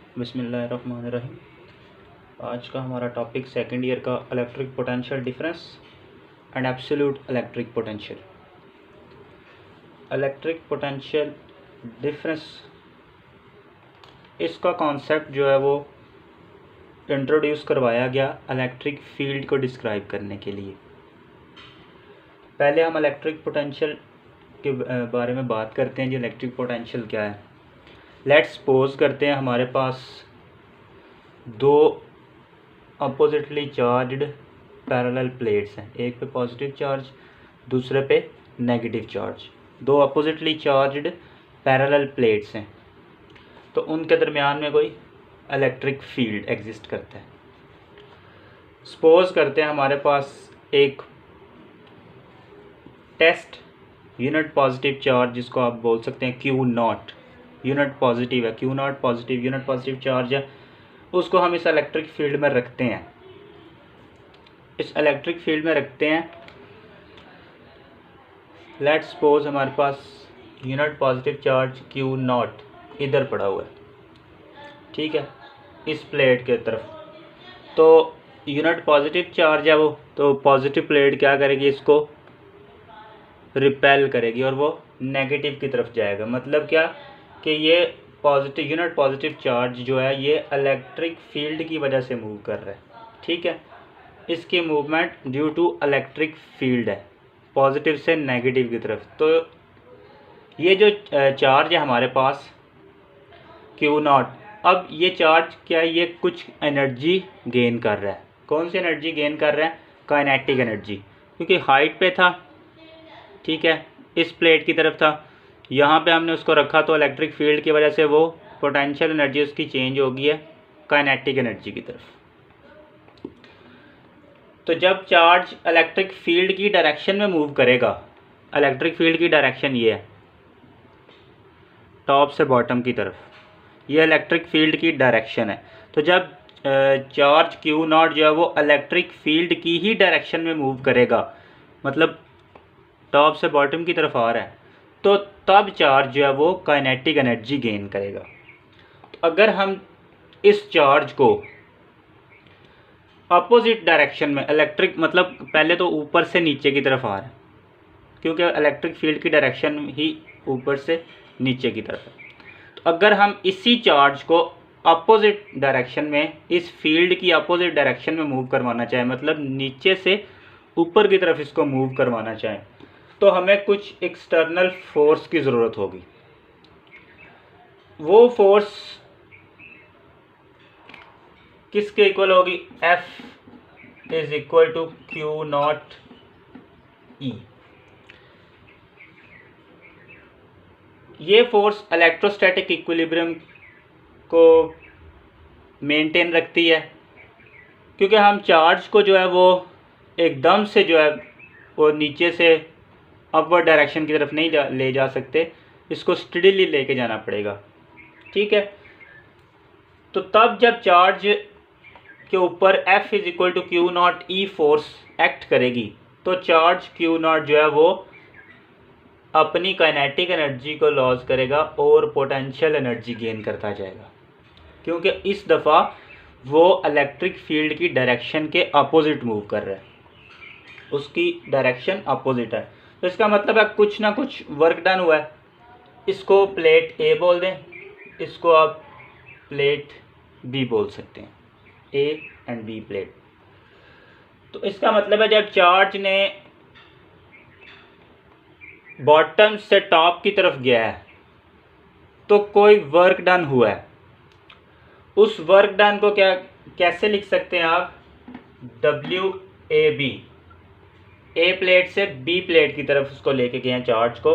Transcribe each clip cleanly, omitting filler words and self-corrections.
बिस्मिल्लाहिर्रहमानिर्रहीम। आज का हमारा टॉपिक सेकंड ईयर का electric potential difference and absolute electric potential. Electric potential difference, इसका कॉन्सेप्ट जो है वो इंट्रोड्यूस करवाया गया इलेक्ट्रिक फील्ड को डिस्क्राइब करने के लिए। पहले हम इलेक्ट्रिक पोटेंशियल के बारे में बात करते हैं। जी इलेक्ट्रिक पोटेंशियल क्या है। लेट्स सपोज करते हैं हमारे पास दो अपोजिटली चार्ज्ड पैरेलल प्लेट्स हैं, एक पे पॉजिटिव चार्ज दूसरे पे नेगेटिव चार्ज। दो अपोजिटली चार्ज्ड पैरेलल प्लेट्स हैं, तो उनके दरमियान में कोई इलेक्ट्रिक फील्ड एग्जिस्ट करता है। सपोज करते हैं हमारे पास एक टेस्ट यूनिट पॉजिटिव चार्ज, जिसको आप बोल सकते हैं क्यू नॉट, यूनिट पॉजिटिव है, Q not positive unit positive charge है, उसको हम इस इलेक्ट्रिक फील्ड में रखते हैं। इस इलेक्ट्रिक फील्ड में रखते हैं। लेट्स सपोज हमारे पास unit positive charge Q naught इधर पड़ा हुआ है, ठीक है, इस प्लेट के तरफ। तो यूनिट पॉजिटिव चार्ज है वो, तो पॉजिटिव प्लेट क्या करेगी, इसको रिपेल करेगी और वो नेगेटिव की तरफ जाएगा। मतलब क्या कि ये पॉजिटिव यूनिट पॉजिटिव चार्ज जो है ये इलेक्ट्रिक फील्ड की वजह से मूव कर रहा है, ठीक है। इसकी movement due to electric field है, पॉजिटिव से नेगेटिव की तरफ। तो ये जो चार्ज है हमारे पास क्यू नॉट, अब ये चार्ज क्या है, ये कुछ एनर्जी गेन कर रहा है। कौन सी एनर्जी गेन कर रहा है? काइनेटिक एनर्जी, क्योंकि हाइट पे था, ठीक है, इस प्लेट की तरफ था, यहाँ पे हमने उसको रखा, तो इलेक्ट्रिक फील्ड की वजह से वो पोटेंशियल एनर्जी उसकी चेंज हो गई है काइनेटिक एनर्जी की तरफ। तो जब चार्ज इलेक्ट्रिक फील्ड की डायरेक्शन में मूव करेगा, इलेक्ट्रिक फील्ड की डायरेक्शन ये है टॉप से बॉटम की तरफ, ये इलेक्ट्रिक फील्ड की डायरेक्शन है। तो जब चार्ज क्यू नॉट जो है वो इलेक्ट्रिक फील्ड की ही डायरेक्शन में मूव करेगा, मतलब टॉप से बॉटम की तरफ आ रहा है, तो तब चार्ज जो है वो काइनेटिक एनर्जी गेन करेगा। तो अगर हम इस चार्ज को अपोजिट डायरेक्शन में, इलेक्ट्रिक मतलब पहले तो ऊपर से नीचे की तरफ आ रहा है, क्योंकि इलेक्ट्रिक फील्ड की डायरेक्शन ही ऊपर से नीचे की तरफ है। तो अगर हम इसी चार्ज को अपोजिट डायरेक्शन में, इस फील्ड की अपोजिट डायरेक्शन में मूव करवाना चाहें, मतलब नीचे से ऊपर की तरफ इसको मूव करवाना चाहें, तो हमें कुछ एक्सटर्नल फोर्स की ज़रूरत होगी। वो फोर्स किसके इक्वल होगी? F is equal to Q naught E. ये फोर्स इलेक्ट्रोस्टैटिक इक्विलिब्रियम को मेंटेन रखती है, क्योंकि हम चार्ज को जो है वो एकदम से जो है वो नीचे से अपवर्ड डायरेक्शन की तरफ नहीं ले जा सकते, इसको स्टडीली लेके जाना पड़ेगा, ठीक है। तो तब जब चार्ज के ऊपर F is equal to Q naught e force act करेगी, तो चार्ज क्यू नॉट जो है वो अपनी काइनेटिक एनर्जी को लॉस करेगा और पोटेंशियल एनर्जी गेन करता जाएगा, क्योंकि इस दफ़ा वो इलेक्ट्रिक फील्ड की डायरेक्शन के अपोजिट मूव कर रहा है, उसकी डायरेक्शन अपोजिट है। तो इसका मतलब है कुछ ना कुछ वर्क डन हुआ है। इसको प्लेट ए बोल दें, इसको आप प्लेट बी बोल सकते हैं, ए एंड बी प्लेट। तो इसका मतलब है जब चार्ज ने बॉटम से टॉप की तरफ गया है, तो कोई वर्क डन हुआ है। उस वर्क डन को क्या कैसे लिख सकते हैं आप? WAB, ए प्लेट से बी प्लेट की तरफ उसको लेके गए हैं चार्ज को,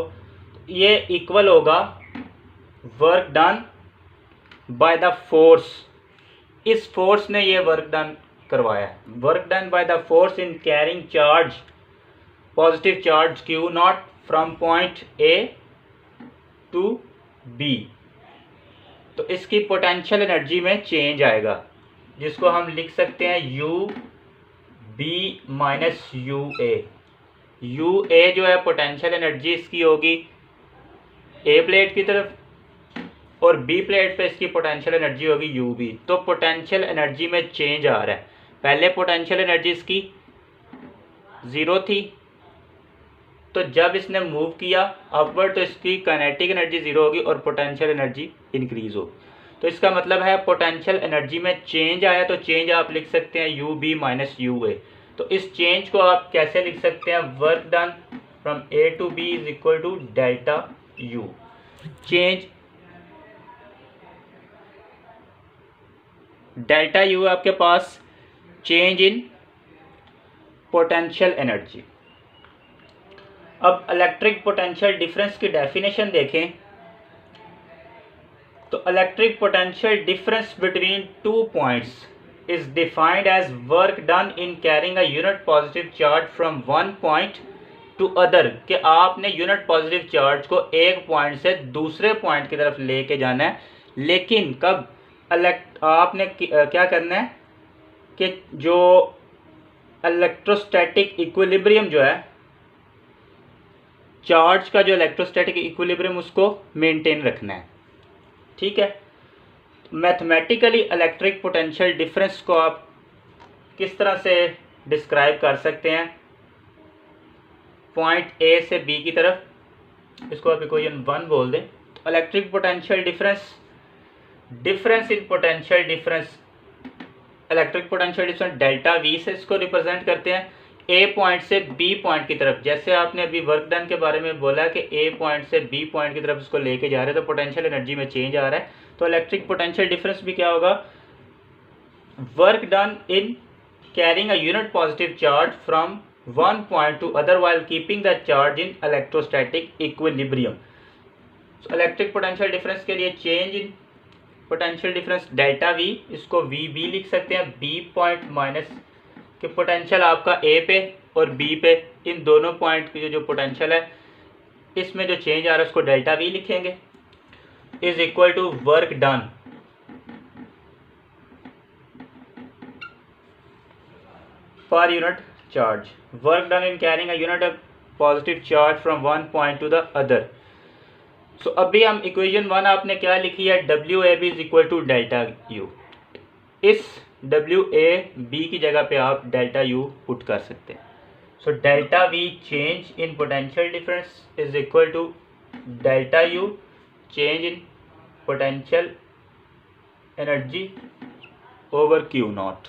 ये इक्वल होगा work done by the force. इस फोर्स ने ये वर्क डन करवाया है, work done by the force in carrying charge, positive charge Q naught from point A to B. तो इसकी पोटेंशियल एनर्जी में चेंज आएगा, जिसको हम लिख सकते हैं U B minus U A. U A जो है पोटेंशियल एनर्जी इसकी होगी ए प्लेट की तरफ, और बी प्लेट पे इसकी पोटेंशियल एनर्जी होगी यू बी। तो पोटेंशियल एनर्जी में चेंज आ रहा है। पहले पोटेंशियल एनर्जी इसकी 0 थी, तो जब इसने मूव किया अपवर्ड तो इसकी काइनेटिक एनर्जी 0 होगी और पोटेंशियल एनर्जी इंक्रीज होगी। तो इसका मतलब है पोटेंशियल एनर्जी में चेंज आया, तो चेंज आप लिख सकते हैं U B minus U A. तो इस चेंज को आप कैसे लिख सकते हैं, work done from A to B is equal to delta U. Change delta U आपके पास चेंज इन पोटेंशियल एनर्जी। अब इलेक्ट्रिक पोटेंशियल डिफरेंस की डेफिनेशन देखें तो electric potential difference between two points is defined as work done in carrying a unit positive charge from one point to other, कि आपने unit positive charge को एक point से दूसरे पॉइंट की तरफ लेके जाना है। लेकिन कब आपने क्या करना है कि जो इलेक्ट्रोस्टैटिक इक्विलिब्रियम जो है, चार्ज का जो इलेक्ट्रोस्टैटिक इक्विलिब्रियम उसको मेंटेन रखना है। ठीक है, मैथमेटिकली इलेक्ट्रिक पोटेंशियल डिफरेंस को आप किस तरह से डिस्क्राइब कर सकते हैं, पॉइंट ए से बी की तरफ, इसको आप इक्वेशन 1 बोल दें। तो electric potential difference in potential difference, electric potential difference delta we से इसको रिप्रेजेंट करते हैं ए पॉइंट से बी पॉइंट की तरफ। जैसे आपने अभी वर्क डन के बारे में बोला कि ए पॉइंट से बी पॉइंट की तरफ इसको लेके जा रहे हैं, तो पोटेंशियल एनर्जी में चेंज आ रहा है। तो इलेक्ट्रिक पोटेंशियल डिफरेंस भी क्या होगा, work done in carrying a unit positive charge from one point to other while keeping the charge in electrostatic equilibrium. Electric potential difference के लिए change in potential difference delta V, इसको V B लिख सकते हैं। B point minus कि potential आपका ए पे और बी पे, इन दोनों पॉइंट की जो पोटेंशियल है इसमें जो चेंज आ रहा है उसको डेल्टा वी लिखेंगे, is equal to work done per unit charge, work done in carrying a unit positive charge from one point to the other. So अभी हम इक्वेशन 1 आपने क्या लिखी है, W A B is equal to delta U. इस W A B की जगह पे आप डेल्टा यू पुट कर सकते हैं। So delta V change in potential difference is equal to delta U change in potential energy over q naught.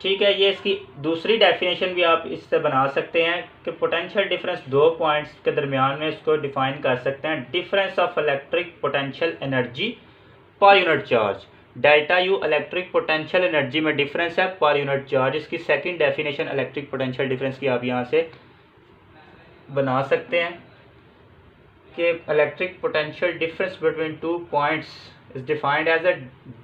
ठीक है, ये इसकी दूसरी डेफिनेशन भी आप इससे बना सकते हैं कि पोटेंशियल डिफरेंस दो पॉइंट्स के दरमियान में इसको डिफाइन कर सकते हैं, difference of electric potential energy per unit charge. Delta U electric potential energy में डिफरेंस है पर यूनिट चार्ज। इसकी second definition electric potential difference की आप यहाँ से बना सकते हैं कि electric potential difference between two points is defined as a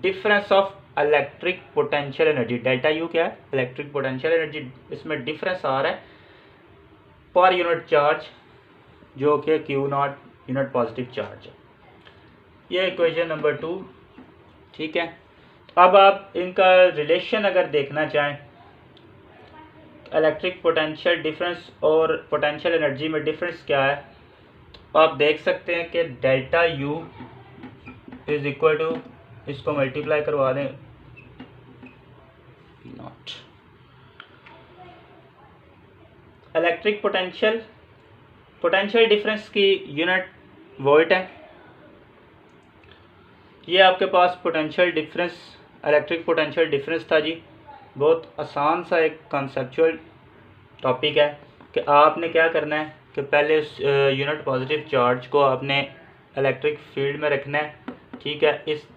difference of electric potential energy. Delta U क्या है, इलेक्ट्रिक पोटेंशियल एनर्जी, इसमें डिफरेंस आ रहा है पर यूनिट चार्ज जो कि Q not unit positive charge है। ये इक्वेशन नंबर 2। ठीक है, अब आप इनका रिलेशन अगर देखना चाहें, इलेक्ट्रिक पोटेंशियल डिफरेंस और पोटेंशियल एनर्जी में डिफरेंस क्या है, तो आप देख सकते हैं कि delta U is equal to, इसको मल्टीप्लाई करवा दें नॉट, इलेक्ट्रिक पोटेंशियल डिफरेंस की यूनिट वोल्ट है। ये आपके पास potential difference, electric potential difference था जी। बहुत आसान सा एक कॉन्सेप्चुअल टॉपिक है कि आपने क्या करना है कि पहले उस यूनिट पॉजिटिव चार्ज को आपने इलेक्ट्रिक फील्ड में रखना है। ठीक है, इस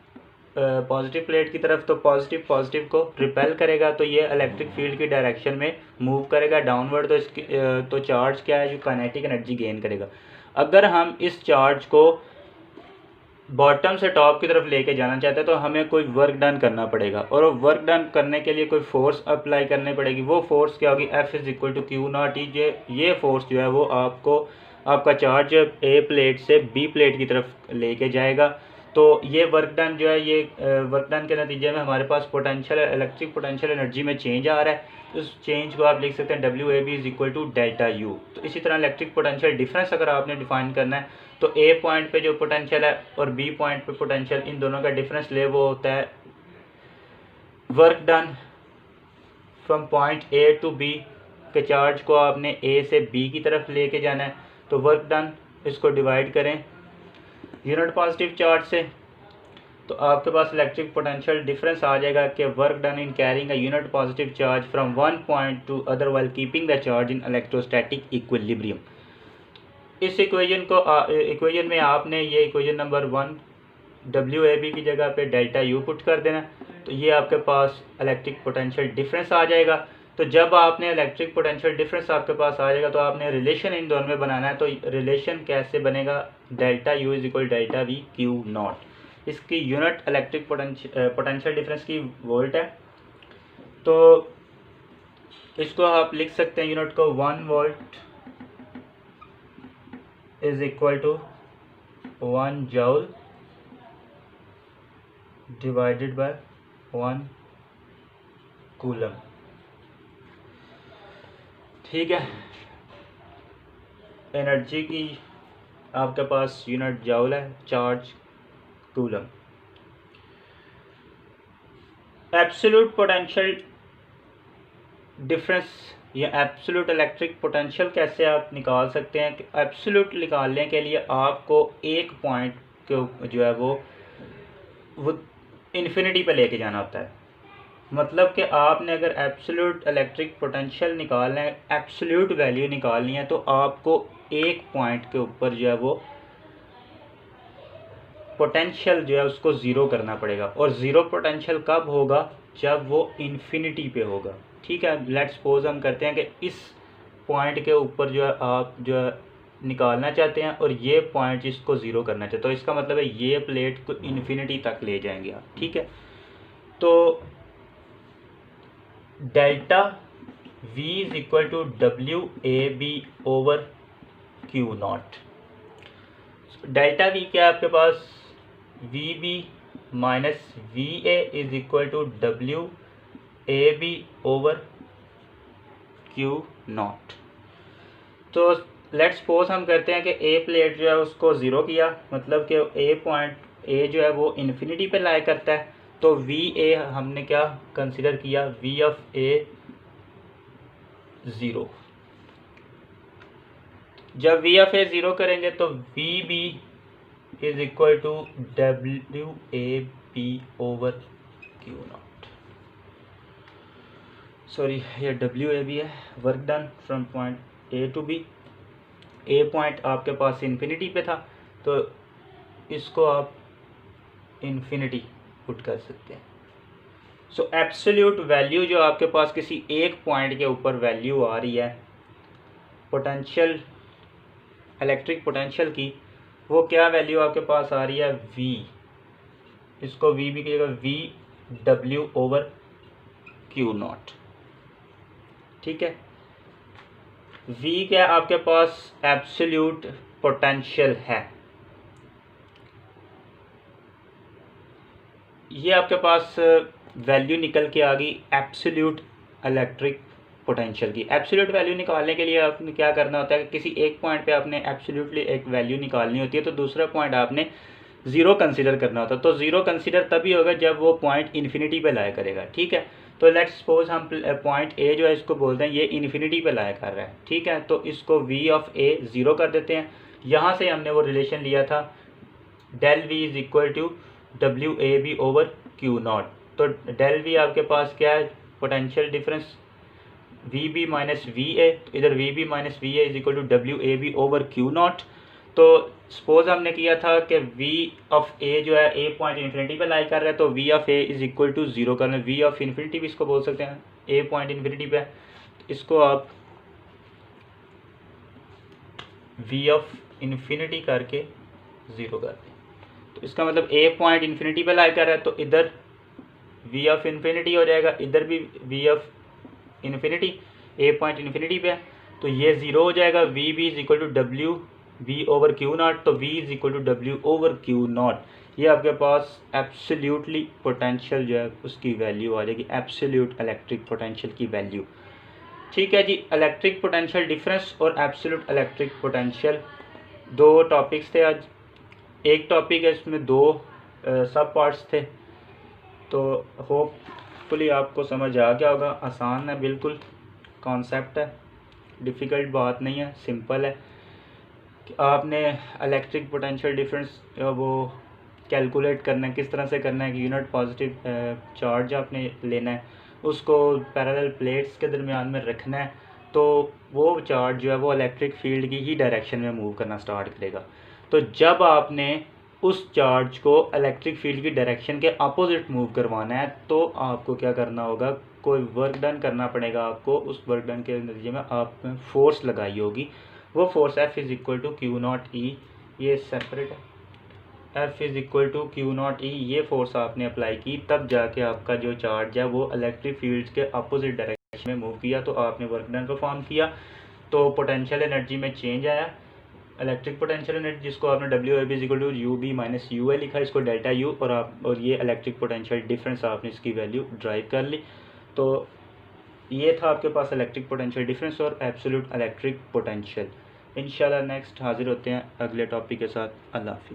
पॉजिटिव प्लेट की तरफ, तो पॉजिटिव को रिपेल करेगा तो ये इलेक्ट्रिक फील्ड की डायरेक्शन में मूव करेगा डाउनवर्ड, तो इसकी तो चार्ज क्या है, जो काइनेटिक एनर्जी गेन करेगा। अगर हम इस चार्ज को बॉटम से टॉप की तरफ लेके जाना चाहते हैं तो हमें कोई वर्क डन करना पड़ेगा, और वर्क डन करने के लिए कोई फोर्स अप्लाई करनी पड़ेगी। वो फोर्स क्या होगी, F is equal to Q naught E. ये फोर्स जो है वो आपको आपका चार्ज ए प्लेट से बी प्लेट की तरफ लेके जाएगा। तो ये वर्क डन जो है, ये वर्क डन के नतीजे में हमारे पास पोटेंशियल इलेक्ट्रिक पोटेंशियल एनर्जी में चेंज आ रहा है। तो उस चेंज को आप लिख सकते हैं W A B is equal to delta U. तो इसी तरह इलेक्ट्रिक पोटेंशियल डिफरेंस अगर आपने डिफाइन करना है तो ए पॉइंट पे जो पोटेंशियल है और बी पॉइंट पे पोटेंशियल, इन दोनों का डिफरेंस ले वो होता है work done from point A to B के चार्ज को आपने ए से बी की तरफ लेके जाना है। तो वर्क डन इसको डिवाइड करें यूनिट पॉजिटिव चार्ज से, तो आपके पास इलेक्ट्रिक पोटेंशियल डिफरेंस आ जाएगा कि work done in carrying a unit positive charge from one point to other while keeping the charge in electrostatic equilibrium. इस इक्वेशन में आपने ये equation number 1 W A B की जगह पे डेल्टा यू पुट कर देना। तो ये आपके पास इलेक्ट्रिक पोटेंशियल डिफरेंस आ जाएगा। तो जब आपने इलेक्ट्रिक पोटेंशियल डिफरेंस आपके पास आ जाएगा तो आपने रिलेशन इन दोनों में बनाना है। तो रिलेशन कैसे बनेगा, delta U is equal delta we Q not. इसकी यूनिट इलेक्ट्रिक पोटेंशियल डिफरेंस की वोल्ट है, तो इसको आप लिख सकते हैं यूनिट को 1 volt is equal to 1 joule divided by 1 coulomb. ठीक है, एनर्जी की आपके पास यूनिट जूल है, charge coulomb. Absolute potential difference या एब्सोल्यूट इलेक्ट्रिक पोटेंशियल कैसे आप निकाल सकते हैं कि एब्सोल्यूट निकालने के लिए आपको एक पॉइंट को जो है वो इन्फिनिटी पे लेके जाना होता है। मतलब कि आपने अगर एब्सोल्यूट इलेक्ट्रिक पोटेंशियल निकालना है, एब्सोल्यूट वैल्यू निकालनी है, तो आपको एक पॉइंट के ऊपर जो है वो पोटेंशियल जो है उसको ज़ीरो करना पड़ेगा। और ज़ीरो पोटेंशियल कब होगा, जब वो इन्फिनिटी पे होगा। ठीक है, लेट्स सपोज हम करते हैं कि इस पॉइंट के ऊपर जो है आप जो है निकालना चाहते हैं और ये पॉइंट इसको ज़ीरो करना चाहते हैं। तो इसका मतलब है ये प्लेट को इन्फिनिटी तक ले जाएंगे आप। ठीक है, तो delta V is equal to W A B over q naught. Delta V क्या है आपके पास, V B minus V A is equal to W A B over q naught. तो लेट्स सपोज हम करते हैं कि ए प्लेट जो है उसको ज़ीरो किया, मतलब कि ए पॉइंट ए जो है वो इन्फिनिटी पे लाई करता है। तो वी ए हमने क्या कंसिडर किया, वी ऑफ ए ज़ीरो। जब वी ऑफ ए ज़ीरो करेंगे तो V B is equal to W A B over q naught. Sorry, ये डब्ल्यू ए बी है, work done from point A to B. A point आपके पास infinity पे था, तो इसको आप इन्फिनिटी पुट कर सकते हैं। सो एब्सोल्यूट वैल्यू जो आपके पास किसी एक पॉइंट के ऊपर वैल्यू आ रही है पोटेंशियल, इलेक्ट्रिक पोटेंशियल की, वो क्या वैल्यू आपके पास आ रही है, वी। इसको वी भी कहिएगा, V W over q naught. ठीक है, वी क्या आपके पास एब्सोल्यूट पोटेंशियल है। ये आपके पास वैल्यू निकल के आ गई एब्सोल्यूट इलेक्ट्रिक पोटेंशियल की। एब्सोल्यूट वैल्यू निकालने के लिए आपने क्या करना होता है कि किसी एक पॉइंट पे आपने एब्सोल्यूटली एक वैल्यू निकालनी होती है, तो दूसरा पॉइंट आपने ज़ीरो कंसीडर करना होता है। तो ज़ीरो कंसीडर तभी होगा जब वो पॉइंट इन्फिनिटी पे लाया करेगा। ठीक है, तो लेट्स सपोज हम पॉइंट ए जो है इसको बोलते हैं ये इन्फिनिटी पे लाया कर रहा है। ठीक है, तो इसको वी ऑफ ए ज़ीरो कर देते हैं। यहाँ से हमने वो रिलेशन लिया था del V is equal to W A B over q naught. तो डेल वी आपके पास क्या है, potential difference V B minus V A. इधर V B minus V A is equal to W A B over q naught. तो suppose हमने किया था कि वी ऑफ ए जो है ए पॉइंट इन्फिनिटी पे लाई कर रहा है, तो V of A is equal to zero करना। वी ऑफ इन्फिनिटी भी इसको बोल सकते हैं, ए पॉइंट इन्फिनिटी पे, इसको आप वी ऑफ इन्फिनिटी करके ज़ीरो कर दें। तो इसका मतलब ए पॉइंट इन्फिनिटी पे लाई कर रहा है, तो इधर वी ऑफ इन्फिनिटी हो जाएगा, इधर भी V of infinity, a point infinity पे है, तो ये ज़ीरो हो जाएगा। V B is equal to W V over q naught. तो V is equal to W over q naught. ये आपके पास एब्सोल्युटली पोटेंशियल जो है उसकी वैल्यू आ जाएगी, एब्सोल्यूट इलेक्ट्रिक पोटेंशियल की वैल्यू। ठीक है जी, इलेक्ट्रिक पोटेंशियल डिफरेंस और एब्सोल्यूट इलेक्ट्रिक पोटेंशियल दो टॉपिक्स थे आज। एक टॉपिक है, इसमें दो सब पार्ट्स थे, तो होपफुली आपको समझ आ गया होगा। आसान है बिल्कुल, कॉन्सेप्ट है, डिफ़िकल्ट बात नहीं है, सिंपल है कि आपने इलेक्ट्रिक पोटेंशियल डिफरेंस वो कैलकुलेट करना है, किस तरह से करना है कि यूनिट पॉजिटिव चार्ज आपने लेना है, उसको पैरेलल प्लेट्स के दरमियान में रखना है, तो वो चार्ज जो है वो इलेक्ट्रिक फील्ड की ही डायरेक्शन में मूव करना स्टार्ट करेगा। तो जब आपने उस चार्ज को इलेक्ट्रिक फील्ड की डायरेक्शन के अपोजिट मूव करवाना है, तो आपको क्या करना होगा, कोई वर्क डन करना पड़ेगा आपको। उस वर्क डन के नतीजे में आपने फोर्स लगाई होगी, वो force F is equal to Q naught E, ये सेपरेट है, F is equal to Q naught E, ये फोर्स आपने अप्लाई की, तब जाके आपका जो चार्ज है वो इलेक्ट्रिक फील्ड के अपोजिट डायरेक्शन में मूव किया, तो आपने वर्क डन परफॉर्म किया, तो पोटेंशियल एनर्जी में चेंज आया। इलेक्ट्रिक पोटेंशियल एनर्जी जिसको आपने W A B equal to U B minus U A लिखा, इसको डेल्टा यू, और ये इलेक्ट्रिक पोटेंशियल डिफरेंस आपने इसकी वैल्यू ड्राइव कर ली। तो ये था आपके पास इलेक्ट्रिक पोटेंशियल डिफरेंस और एब्सोल्यूट इलेक्ट्रिक पोटेंशियल। इंशाल्लाह नेक्स्ट हाजिर होते हैं अगले टॉपिक के साथ। अल्लाह हाफिज़।